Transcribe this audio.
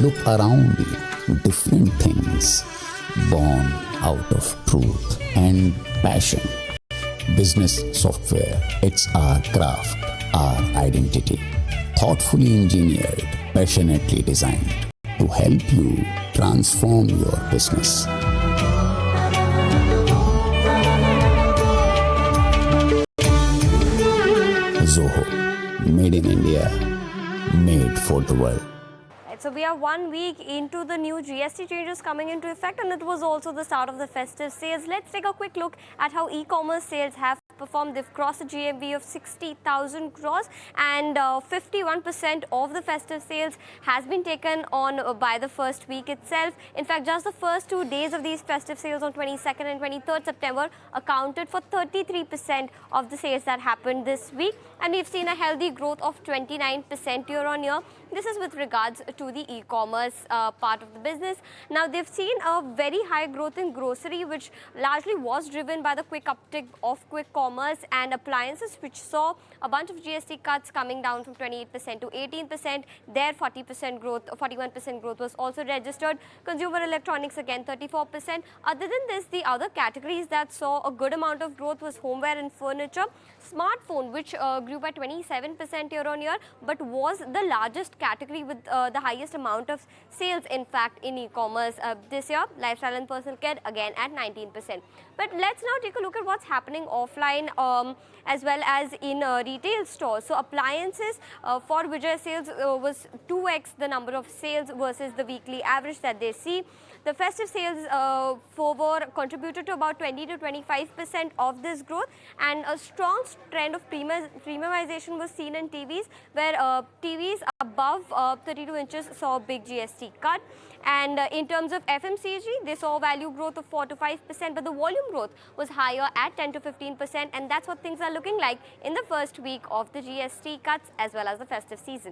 Look around you, different things born out of truth and passion. Business software, it's our craft, our identity. Thoughtfully engineered, passionately designed to help you transform your business. Zoho, made in India, made for the world. So we are 1 week into the new GST changes coming into effect, and it was also the start of the festive sales. Let's take a quick look at how e-commerce sales have performed. They've crossed a GMV of 60,000 crores, and 51% of the festive sales has been taken on by the first week itself. In fact, just the first 2 days of these festive sales on 22nd and 23rd September accounted for 33% of the sales that happened this week, and we've seen a healthy growth of 29% year on year. This is with regards to the e-commerce part of the business. Now, they've seen a very high growth in grocery, which largely was driven by the quick uptick of quick commerce and appliances, which saw a bunch of GST cuts coming down from 28% to 18%. There, 40% growth, 41% growth was also registered. Consumer electronics, again, 34%. Other than this, the other categories that saw a good amount of growth was homeware and furniture. Smartphone, which grew by 27% year on year, but was the largest category with the highest amount of sales, in fact, in e-commerce this year. Lifestyle and personal care, again, at 19%. But let's now take a look at what's happening offline as well as in retail stores. So appliances for Vijay sales was 2x the number of sales versus the weekly average that they see. The festive sales fervor contributed to about 20 to 25% of this growth, and a strong trend of premiumization was seen in TVs, where TVs above 32 inches saw a big GST cut. And in terms of FMCG, they saw value growth of 4 to 5%, but the volume growth was higher at 10 to 15%, and that's what things are looking like in the first week of the GST cuts as well as the festive season.